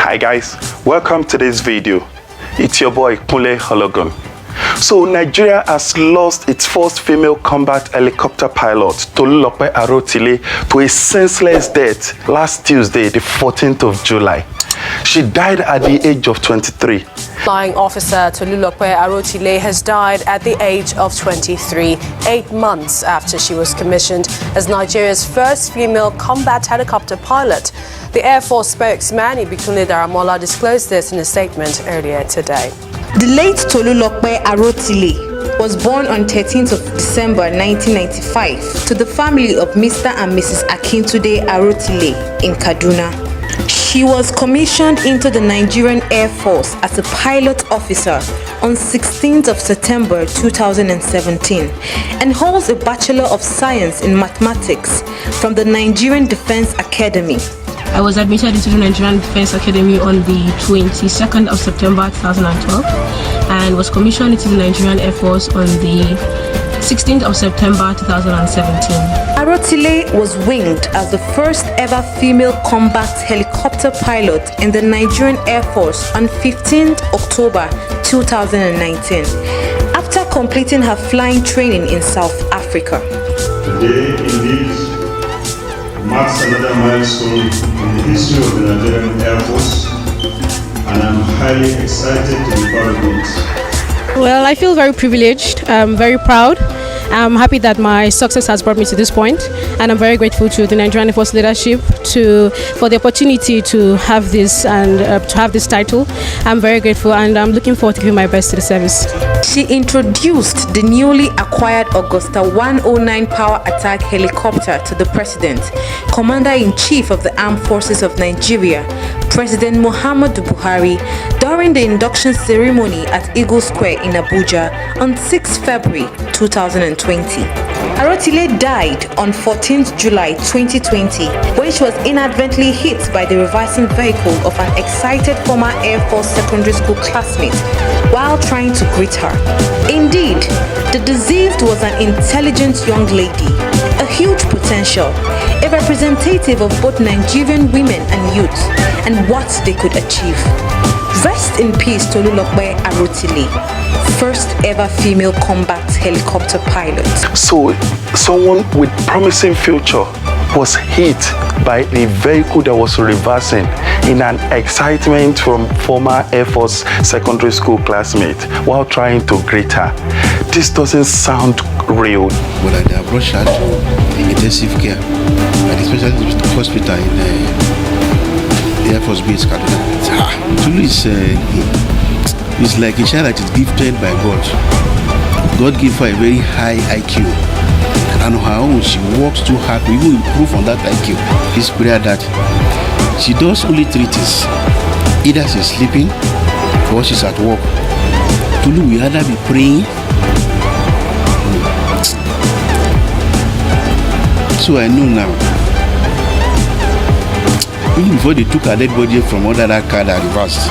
Hi guys, welcome to this video. It's your boy Kunle Hologun. So Nigeria has lost its first female combat helicopter pilot, Tolulope Arotile, to a senseless death last Tuesday, the 14th of July. She died at the age of 23. Flying officer Tolulope Arotile has died at the age of 23, 8 months after she was commissioned as Nigeria's first female combat helicopter pilot. The Air Force spokesman Ibikunle Daramola disclosed this in a statement earlier today. The late Tolulope Arotile was born on 13th of December 1995 to the family of Mr. and Mrs. Akintude Arotile in Kaduna. She was commissioned into the Nigerian Air Force as a pilot officer on 16th of September 2017 and holds a Bachelor of Science in Mathematics from the Nigerian Defense Academy. I was admitted into the Nigerian Defense Academy on the 22nd of September 2012 and was commissioned into the Nigerian Air Force on the 16th of September 2017. Arotile was winged as the first ever female combat helicopter pilot in the Nigerian Air Force on 15th October 2019 after completing her flying training in South Africa. Today, indeed, marks another milestone in the history of the Nigerian Air Force, and I'm highly excited to be part of it. Well, I feel very privileged, very proud. I'm happy that my success has brought me to this point, and I'm very grateful to the Nigerian Air Force leadership for the opportunity to have this and to have this title. I'm very grateful, and I'm looking forward to giving my best to the service. She introduced the newly acquired Augusta 109 power attack helicopter to the President, Commander-in-Chief of the Armed Forces of Nigeria, President Muhammadu Buhari, during the induction ceremony at Eagle Square in Abuja on 6 February 2020. Arotile died on 14th July 2020 when she was inadvertently hit by the reversing vehicle of an excited former Air Force secondary school classmate while trying to greet her. Indeed, the deceased was an intelligent young lady, a huge potential, a representative of both Nigerian women and youth and what they could achieve. Rest in peace, Tolulope Arotile, first ever female combat helicopter pilot. So someone with promising future was hit by the vehicle that was reversing in an excitement from former Air Force secondary school classmate while trying to greet her. This doesn't sound real. But they have rushed her to intensive care at the specialist hospital in the Air Force base Kaduna. Tulu is like a child that is gifted by God. God gave her a very high IQ, and on her own she works too hard to even improve on that IQ. This prayer that she does only 3 things: either she's sleeping or she's at work. Tulu will either be praying. So I know now. Even before they took her dead body from under that car that reversed,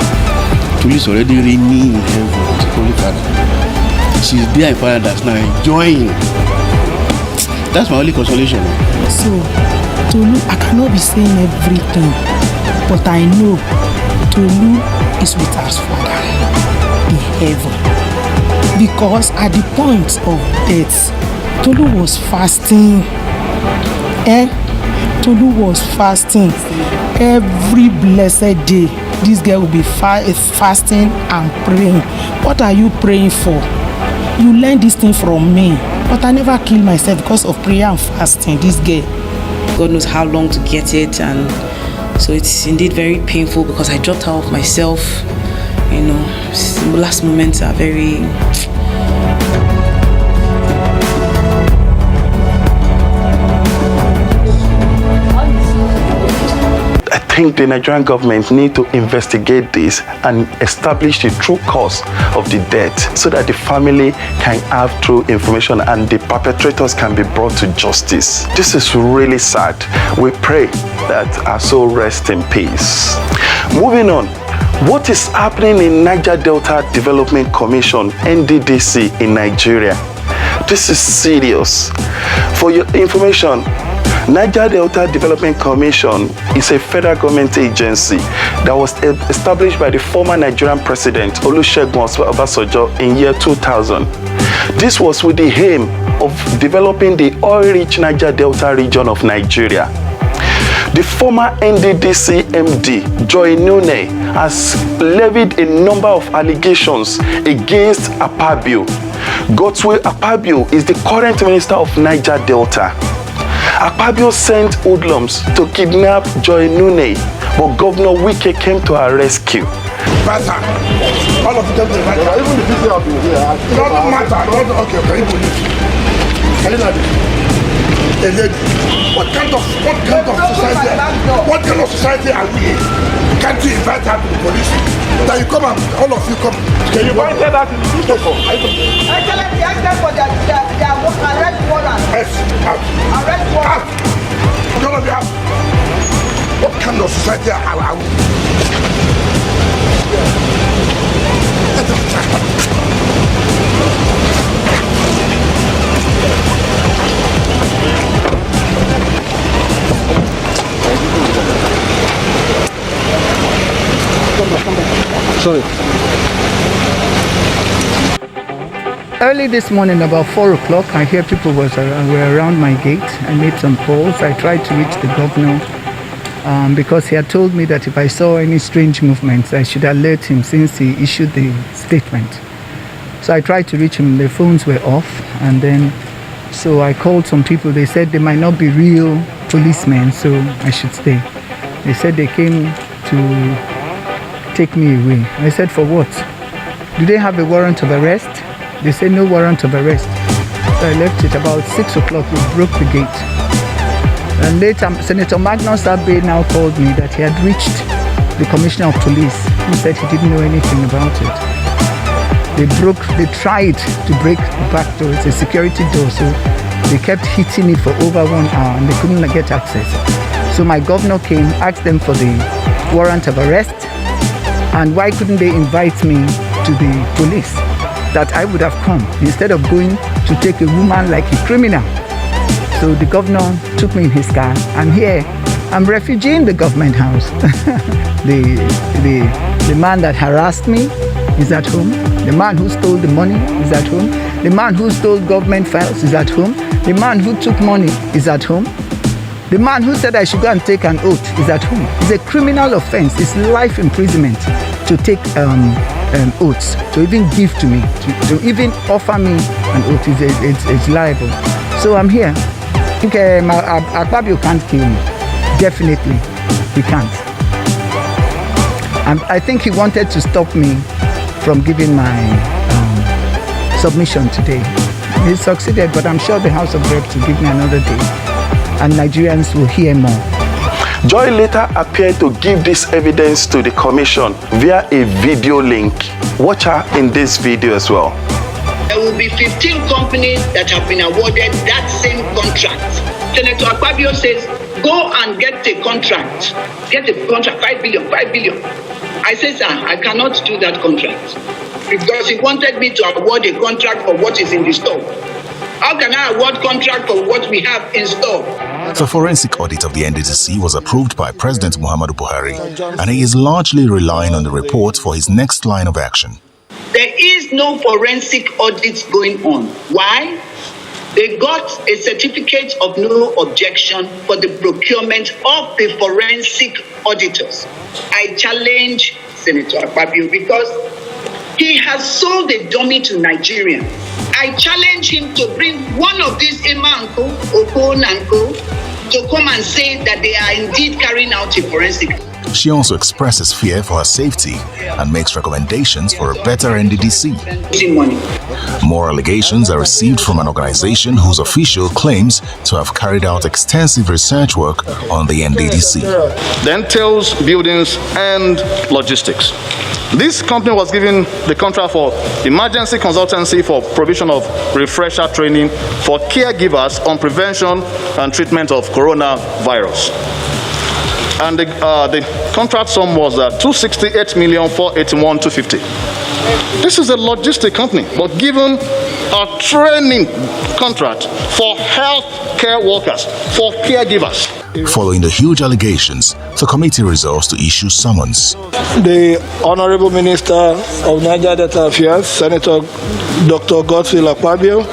Tulu is already reigning in heaven with the Holy Father. She's there in paradise now, enjoying. That's my only consolation. So, Tolu, I cannot be saying everything, but I know Tolu is with us Father in heaven. Because at the point of death, Tolu was fasting. Tolu was fasting every blessed day. This girl will be fasting and praying. What are you praying for? You learn this thing from me, but I never kill myself because of prayer and fasting. This girl, God knows how long to get it, and so it's indeed very painful because I dropped her off myself. You know, last moments are very. I think the Nigerian government need to investigate this and establish the true cause of the death so that the family can have true information and the perpetrators can be brought to justice. This is really sad. We pray that our soul rest in peace. Moving on, what is happening in Niger Delta Development Commission, NDDC, in Nigeria? This is serious. For your information, Niger Delta Development Commission is a federal government agency that was established by the former Nigerian president Olusegun Obasanjo in year 2000. This was with the aim of developing the oil-rich Niger Delta region of Nigeria. The former NDDC MD, Joy Nune, has levied a number of allegations against Akpabio. Godswill Akpabio is the current minister of Niger Delta. Akpabio sent hoodlums to kidnap Joy Nune, but Governor Wike came to her rescue. Matter. All of them, even the people have been here. It doesn't matter. Okay, can you believe? Can you believe? A lady. What kind of society? What kind of society are we in? Can't you invite her to the police? Then you come and all of you come. Can you invite her to the newspaper? I tell them they ask them for their arrest warrant. Yes, out. Arrest warrant. None of you have. What kind of society are we? Sorry. Early this morning, about 4 o'clock, I hear people were around my gate. I made some calls. I tried to reach the governor because he had told me that if I saw any strange movements, I should alert him since he issued the statement. So I tried to reach him. The phones were off, and then so I called some people. They said they might not be real policemen, so I should stay. They said they came to take me away. I said, for what? Do they have a warrant of arrest? They said no warrant of arrest. So I left it. About 6 o'clock, we broke the gate. And later, Senator Magnus Abe now called me that he had reached the Commissioner of Police, who said he didn't know anything about it. They tried to break the back door. It's a security door, so they kept hitting it for over 1 hour and they couldn't get access. So my governor came, asked them for the warrant of arrest, and why couldn't they invite me to the police? That I would have come instead of going to take a woman like a criminal. So the governor took me in his car, and here I'm refugee in the government house. the man that harassed me is at home. The man who stole the money is at home. The man who stole government files is at home. The man who took money is at home. The man who said I should go and take an oath is at home. It's a criminal offense. It's life imprisonment to take oaths, to even give to me, to even offer me an oath. It's liable. So I'm here. I think Akpabio can't kill me. Definitely, he can't. I think he wanted to stop me from giving my submission today. He succeeded, but I'm sure the House of Reps will give me another day, and Nigerians will hear more. Joy later appeared to give this evidence to the commission via a video link. Watch her in this video as well. There will be 15 companies that have been awarded that same contract. Senator Akpabio says, go and get a contract. Get a contract, 5 billion. I say, sir, I cannot do that contract because he wanted me to award a contract for what is in the store. How can I award contract for what we have in store? The forensic audit of the NDDC was approved by President Muhammadu Buhari, and he is largely relying on the report for his next line of action. There is no forensic audit going on. Why? They got a certificate of no objection for the procurement of the forensic auditors. I challenge Senator Akpabio because he has sold a dummy to Nigeria. I challenge him to bring one of these Emanko, Okon and Co. to come and say that they are indeed carrying out a forensic. She also expresses fear for her safety and makes recommendations for a better NDDC. More allegations are received from an organization whose official claims to have carried out extensive research work on the NDDC. Then entails buildings and logistics. This company was given the contract for emergency consultancy for provision of refresher training for caregivers on prevention and treatment of coronavirus. And the contract sum was 268,481,250. This is a logistic company, but given a training contract for health care workers, for caregivers. Following the huge allegations, the committee resolves to issue summons. The Honorable Minister of Niger Delta Affairs, Senator Dr. Godfrey Akpabio,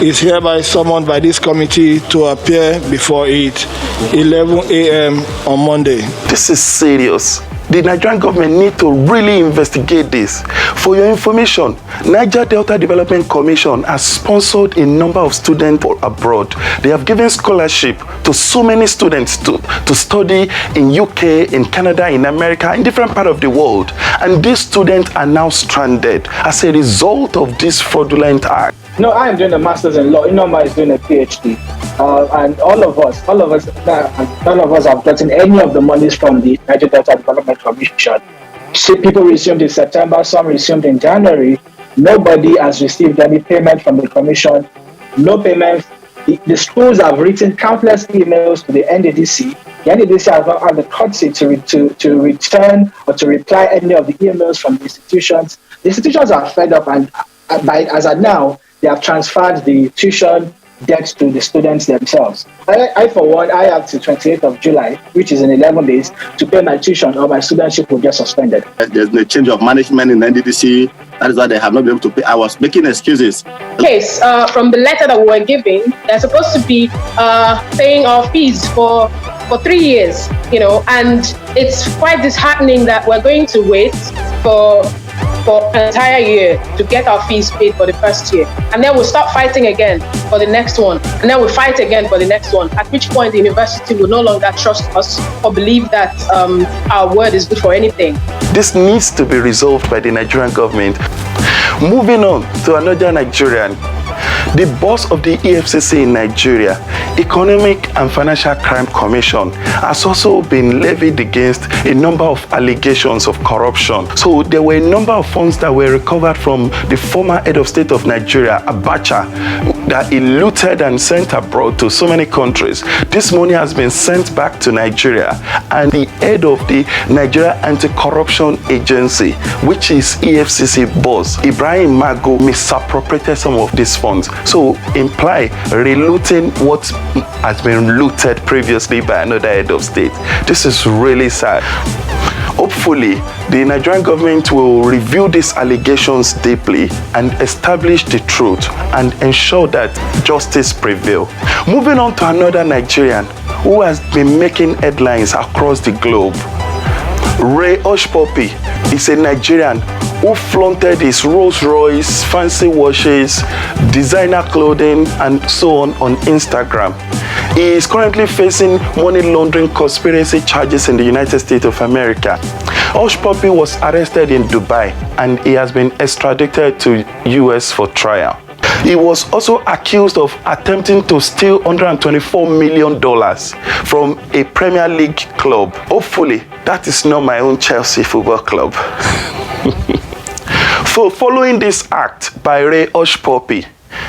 is hereby summoned by this committee to appear before it 11 a.m. on Monday. This is serious. The Nigerian government need to really investigate this. For your information, Niger Delta Development Commission has sponsored a number of students abroad. They have given scholarship to so many students to study in UK, in Canada, in America, in different parts of the world. And these students are now stranded as a result of this fraudulent act. No, I am doing a master's in law. Inoma is doing a PhD. And all of us, none of us have gotten any of the monies from the Niger Delta Development Commission. People resumed in September, some resumed in January. Nobody has received any payment from the commission. No payments. The schools have written countless emails to the NDDC. The NDDC has not had the courtesy to return or to reply any of the emails from the institutions. The institutions are fed up, and as of now, they have transferred the tuition debt to the students themselves. I for one, I have to 28th of July, which is in 11 days, to pay my tuition or my studentship will get suspended. There's no change of management in NDDC. That is why they have not been able to pay. I was making excuses. Case from the letter that we were giving, they're supposed to be paying our fees for 3 years, and it's quite disheartening that we're going to wait for an entire year to get our fees paid for the first year, and then we'll start fighting again for the next one, and then we'll fight again for the next one, at which point the university will no longer trust us or believe that our word is good for anything. This needs to be resolved by the Nigerian government. Moving on to another Nigerian. The boss of the EFCC in Nigeria, Economic and Financial Crime Commission, has also been levied against a number of allegations of corruption. So there were a number of funds that were recovered from the former head of state of Nigeria, Abacha, that he looted and sent abroad to so many countries. This money has been sent back to Nigeria, and the head of the Nigeria Anti-Corruption Agency, which is EFCC boss, Akpabio Magu, misappropriated some of these funds. So imply relooting what has been looted previously by another head of state. This is really sad. Hopefully, the Nigerian government will review these allegations deeply and establish the truth and ensure that justice prevails. Moving on to another Nigerian who has been making headlines across the globe. Hushpuppi is a Nigerian who flaunted his Rolls Royce, fancy watches, designer clothing, and so on Instagram. He is currently facing money laundering conspiracy charges in the United States of America. Hushpuppi was arrested in Dubai and he has been extradited to US for trial. He was also accused of attempting to steal $124 million from a Premier League club. Hopefully, that is not my own Chelsea football club. So, following this act by Hushpuppi,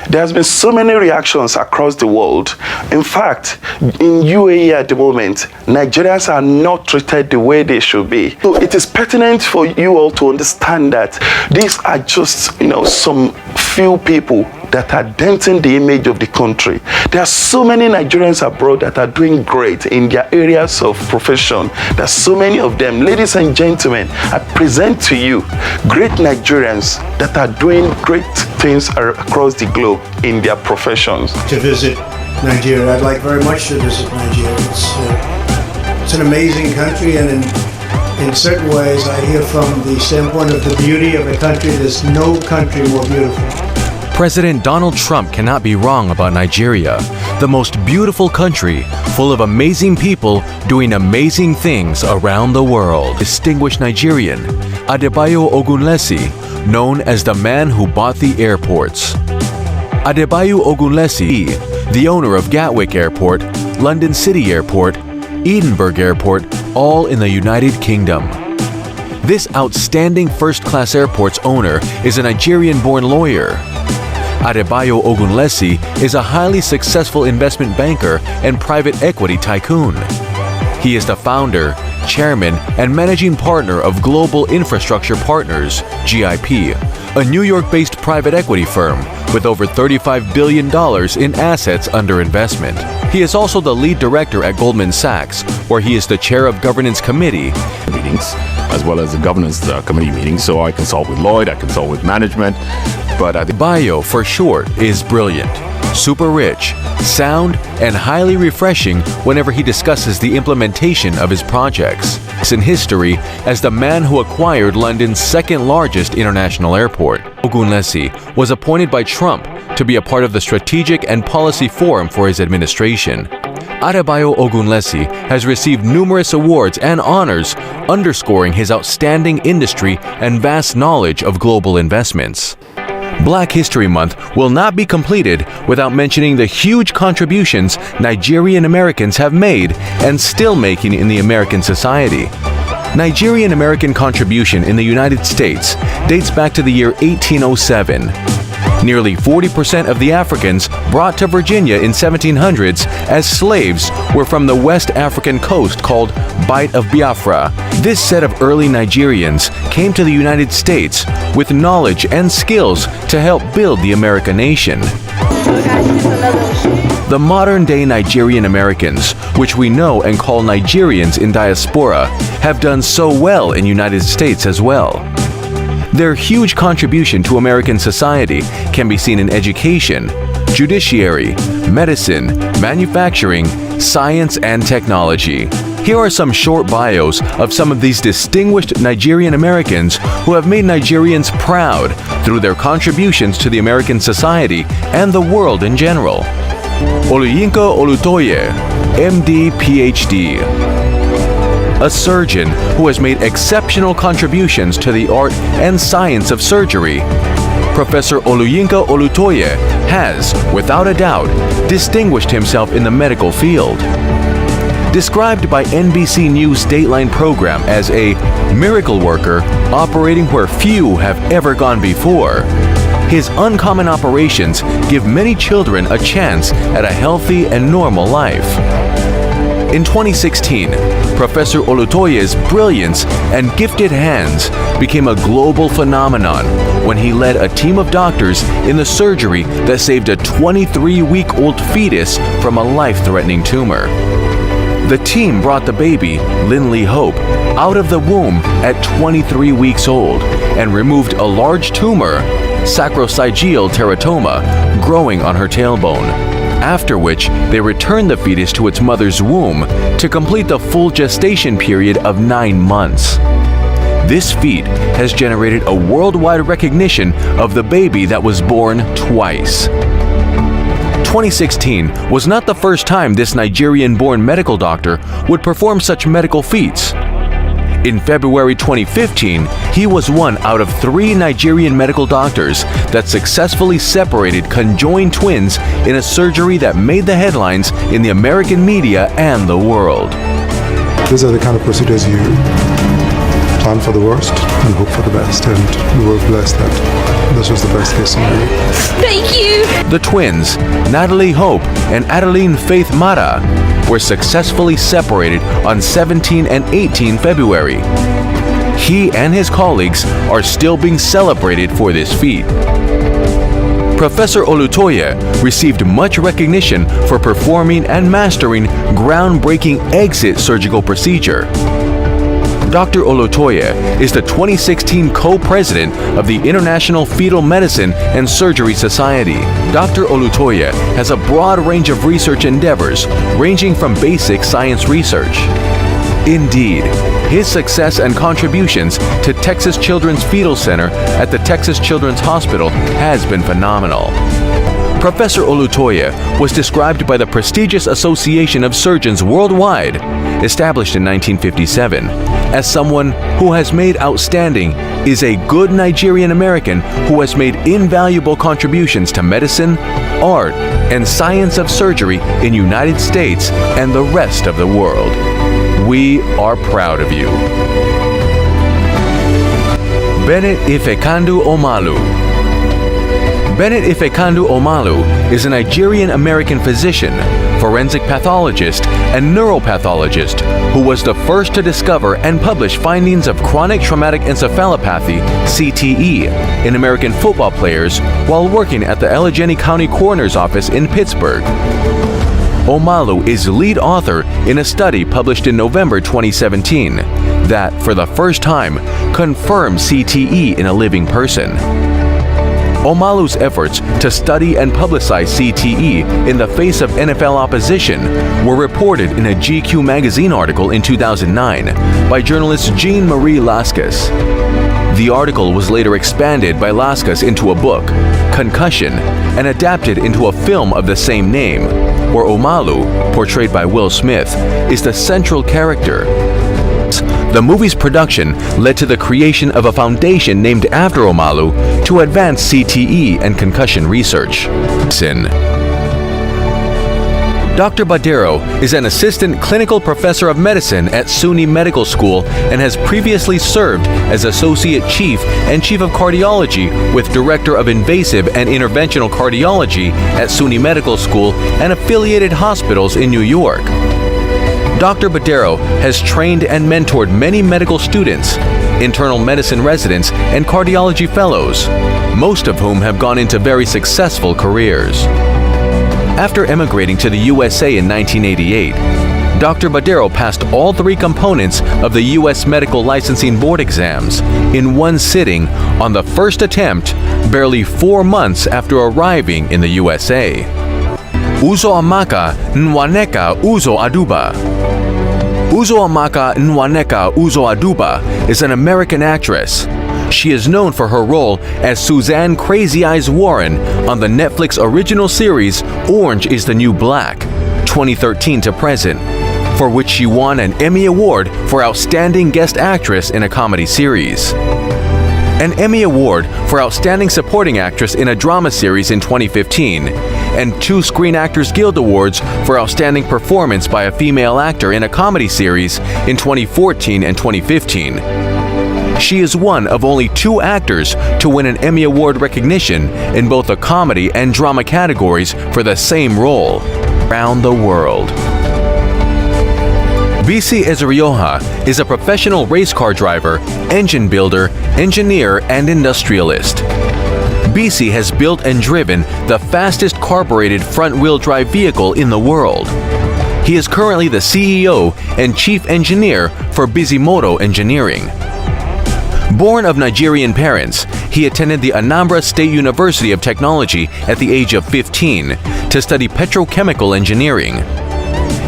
there has been so many reactions across the world. In fact, in UAE at the moment, Nigerians are not treated the way they should be. So it is pertinent for you all to understand that these are just, some few people that are denting the image of the country. There are so many Nigerians abroad that are doing great in their areas of profession. There are so many of them. Ladies and gentlemen, I present to you great Nigerians that are doing great things across the globe in their professions. To visit Nigeria, I'd like very much to visit Nigeria. It's an amazing country, and in certain ways, I hear from the standpoint of the beauty of a country, there's no country more beautiful. President Donald Trump cannot be wrong about Nigeria, the most beautiful country, full of amazing people doing amazing things around the world. Distinguished Nigerian, Akpabio Ogunlesi, known as the man who bought the airports. Akpabio Ogunlesi, the owner of Gatwick Airport, London City Airport, Edinburgh Airport, all in the United Kingdom. This outstanding first-class airport's owner is a Nigerian-born lawyer. Akpabio Ogunlesi is a highly successful investment banker and private equity tycoon. He is the founder, chairman and managing partner of Global Infrastructure Partners, GIP, a New York-based private equity firm with over $35 billion in assets under investment. He is also the lead director at Goldman Sachs, where he is the chair of governance committee meetings, as well as the governance committee meetings. So I consult with Lloyd, I consult with management, but Bio, for short, is brilliant, super rich, sound, and highly refreshing whenever he discusses the implementation of his projects. In history as the man who acquired London's second largest international airport. Ogunlesi was appointed by Trump to be a part of the Strategic and Policy Forum for his administration. Adebayo Ogunlesi has received numerous awards and honors, underscoring his outstanding industry and vast knowledge of global investments. Black History Month will not be completed without mentioning the huge contributions Nigerian Americans have made and still making in the American society. Nigerian American contribution in the United States dates back to the year 1807. Nearly 40% of the Africans brought to Virginia in 1700s as slaves were from the West African coast called Bight of Biafra. This set of early Nigerians came to the United States with knowledge and skills to help build the American nation. The modern-day Nigerian Americans, which we know and call Nigerians in diaspora, have done so well in the United States as well. Their huge contribution to American society can be seen in education, judiciary, medicine, manufacturing, science, and technology. Here are some short bios of some of these distinguished Nigerian Americans who have made Nigerians proud through their contributions to the American society and the world in general. Oluyinka Olutoye, MD, PhD. A surgeon who has made exceptional contributions to the art and science of surgery. Professor Oluyinka Olutoye has, without a doubt, distinguished himself in the medical field. Described by NBC News Dateline program as a miracle worker operating where few have ever gone before, his uncommon operations give many children a chance at a healthy and normal life. In 2016, Professor Olutoye's brilliance and gifted hands became a global phenomenon when he led a team of doctors in the surgery that saved a 23-week-old fetus from a life-threatening tumor. The team brought the baby, Linley Hope, out of the womb at 23 weeks old and removed a large tumor, sacrococcygeal teratoma, growing on her tailbone. After which, they returned the fetus to its mother's womb to complete the full gestation period of 9 months. This feat has generated a worldwide recognition of the baby that was born twice. 2016 was not the first time this Nigerian-born medical doctor would perform such medical feats. In February 2015, he was one out of 3 Nigerian medical doctors that successfully separated conjoined twins in a surgery that made the headlines in the American media and the world. These are the kind of procedures you plan for the worst and hope for the best, and we were blessed that this was the best case scenario. Thank you! The twins, Natalie Hope and Adeline Faith Mara, were successfully separated on 17 and 18 February. He and his colleagues are still being celebrated for this feat. Professor Olutoye received much recognition for performing and mastering groundbreaking exit surgical procedure. Dr. Olutoye is the 2016 co-president of the International Fetal Medicine and Surgery Society. Dr. Olutoye has a broad range of research endeavors, ranging from basic science research. Indeed, his success and contributions to Texas Children's Fetal Center at the Texas Children's Hospital has been phenomenal. Professor Olutoye was described by the prestigious Association of Surgeons Worldwide, established in 1957, as someone who has made outstanding, is a good Nigerian American who has made invaluable contributions to medicine, art, and science of surgery in United States and the rest of the world. We are proud of you. Bennett Ifekandu Omalu. Bennett Ifekandu Omalu is a Nigerian-American physician, forensic pathologist, and neuropathologist, who was the first to discover and publish findings of chronic traumatic encephalopathy, CTE, in American football players while working at the Allegheny County Coroner's Office in Pittsburgh. Omalu is lead author in a study published in November 2017 that, for the first time, confirms CTE in a living person. Omalu's efforts to study and publicize CTE in the face of NFL opposition were reported in a GQ magazine article in 2009 by journalist Jean-Marie Lascas. The article was later expanded by Lascas into a book, Concussion, and adapted into a film of the same name, where Omalu, portrayed by Will Smith, is the central character. The movie's production led to the creation of a foundation named after Omalu to advance CTE and concussion research. Dr. Badero is an assistant clinical professor of medicine at SUNY Medical School and has previously served as associate chief and chief of cardiology with director of invasive and interventional cardiology at SUNY Medical School and affiliated hospitals in New York. Dr. Badero has trained and mentored many medical students, internal medicine residents, and cardiology fellows, most of whom have gone into very successful careers. After emigrating to the USA in 1988, Dr. Badero passed all 3 components of the U.S. Medical Licensing Board exams in one sitting on the first attempt, barely 4 months after arriving in the USA. Uzoamaka Nwaneka Uzo Aduba. Uzoamaka Nwaneka Uzo Aduba is an American actress. She is known for her role as Suzanne Crazy Eyes Warren on the Netflix original series Orange is the New Black, 2013 to present, for which she won an Emmy Award for Outstanding Guest Actress in a Comedy Series, an Emmy Award for Outstanding Supporting Actress in a Drama Series in 2015, and 2 Screen Actors Guild Awards for Outstanding Performance by a Female Actor in a Comedy Series in 2014 and 2015. She is one of only 2 actors to win an Emmy Award recognition in both the comedy and drama categories for the same role around the world. BC Ezerioha is a professional race car driver, engine builder, engineer, and industrialist. BC has built and driven the fastest carbureted front-wheel drive vehicle in the world. He is currently the CEO and chief engineer for Bisimoto Engineering. Born of Nigerian parents, he attended the Anambra State University of Technology at the age of 15 to study petrochemical engineering.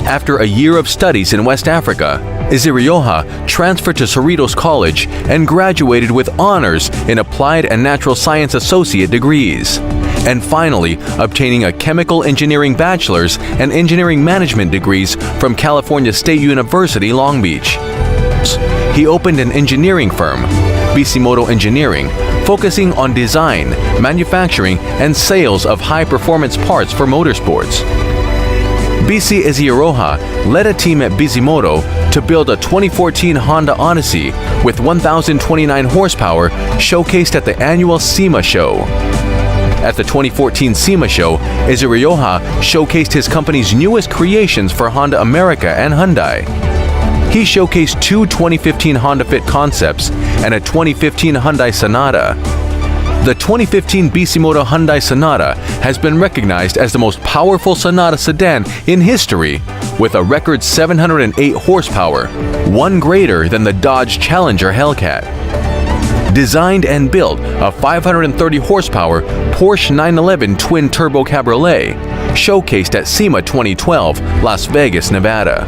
After a year of studies in West Africa, Ezerioha transferred to Cerritos College and graduated with honors in Applied and Natural Science Associate degrees, and finally obtaining a Chemical Engineering Bachelor's and Engineering Management degrees from California State University, Long Beach. He opened an engineering firm, Bisimoto Engineering, focusing on design, manufacturing, and sales of high-performance parts for motorsports. BC Ezerioha led a team at Bisimoto to build a 2014 Honda Odyssey with 1,029 horsepower showcased at the annual SEMA show. At the 2014 SEMA show, Ezerioha showcased his company's newest creations for Honda America and Hyundai. He showcased 2 2015 Honda Fit concepts and a 2015 Hyundai Sonata. The 2015 Bisimoto Hyundai Sonata has been recognized as the most powerful Sonata sedan in history, with a record 708 horsepower, 1 greater than the Dodge Challenger Hellcat. Designed and built a 530 horsepower Porsche 911 twin-turbo cabriolet, showcased at SEMA 2012, Las Vegas, Nevada.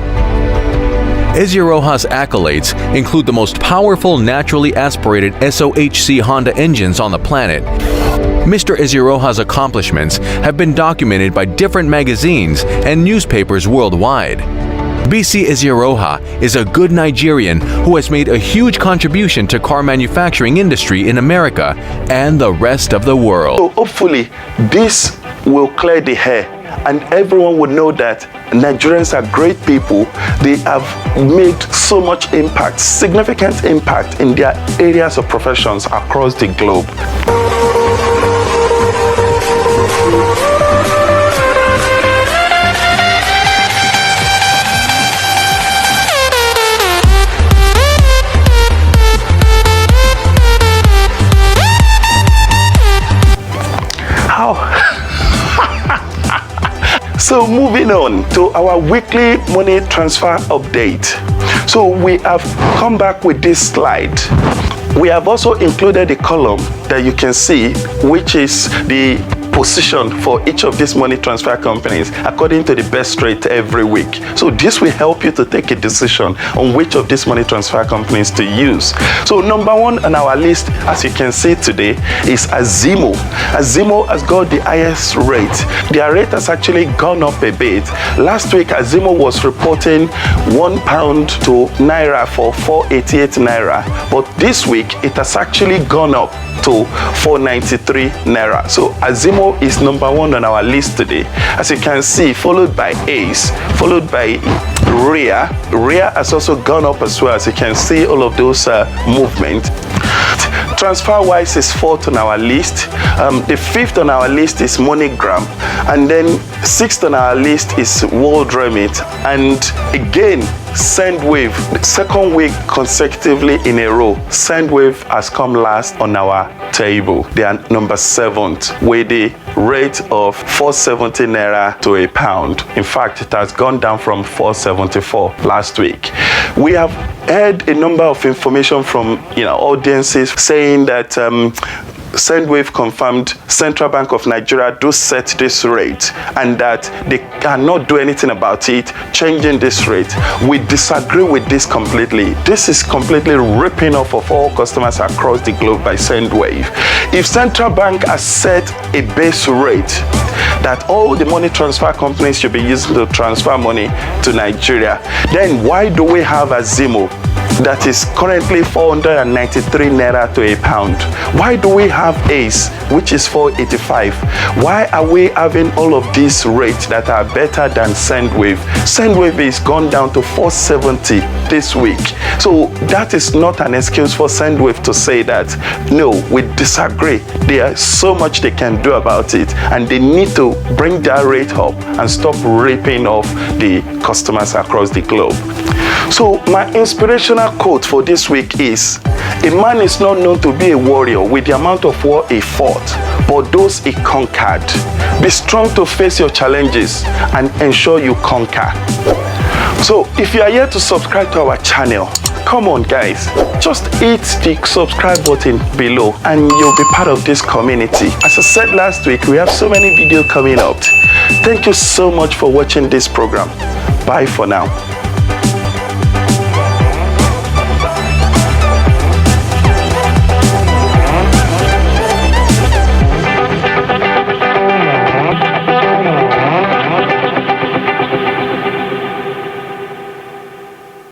Ezerioha's accolades include the most powerful naturally aspirated SOHC Honda engines on the planet. Mr. Ezerioha's accomplishments have been documented by different magazines and newspapers worldwide. BC Ezerioha is a good Nigerian who has made a huge contribution to car manufacturing industry in America and the rest of the world. So hopefully this will clear the hair and everyone would know that Nigerians are great people. They have made so much impact, significant impact in their areas of professions across the globe. So moving on to our weekly money transfer update. So we have come back with this slide. We have also included a column that you can see, which is the position for each of these money transfer companies according to the best rate every week. So this will help you to take a decision on which of these money transfer companies to use. So number one on our list, as you can see today, is Azimo. Azimo has got the highest rate. Their rate has actually gone up a bit. Last week, Azimo was reporting £1 to Naira for 488 Naira. But this week, it has actually gone up to 493 Naira. So Azimo is number one on our list today, as you can see, followed by Ace, followed by Rhea. Rhea has also gone up as well, as you can see all of those movements. TransferWise is fourth on our list. The fifth on our list is MoneyGram, and then sixth on our list is World Remit, and again Sendwave, second week consecutively in a row. Sendwave has come last on our table. They are number 7th with the rate of 470 Naira to a pound. In fact, it has gone down from 474 last week. We have heard a number of information from audiences saying that Sendwave confirmed Central Bank of Nigeria do set this rate and that they cannot do anything about it, changing this rate. We disagree with this completely. This is completely ripping off of all customers across the globe by Sendwave. If Central Bank has set a base rate that all the money transfer companies should be using to transfer money to Nigeria, then why do we have Azimo that is currently 493 Naira to a pound? Why do we have Ace, which is 485? Why are we having all of these rates that are better than Sendwave? Sendwave is gone down to 470 this week. So that is not an excuse for Sendwave to say that, no, we disagree. There is so much they can do about it, and they need to bring their rate up and stop ripping off the customers across the globe. So my inspirational quote for this week is, a man is not known to be a warrior with the amount of war he fought, but those he conquered. Be strong to face your challenges and ensure you conquer. So if you are here to subscribe to our channel, come on guys, just hit the subscribe button below and you'll be part of this community. As I said last week, we have so many videos coming out. Thank you so much for watching this program. Bye for now.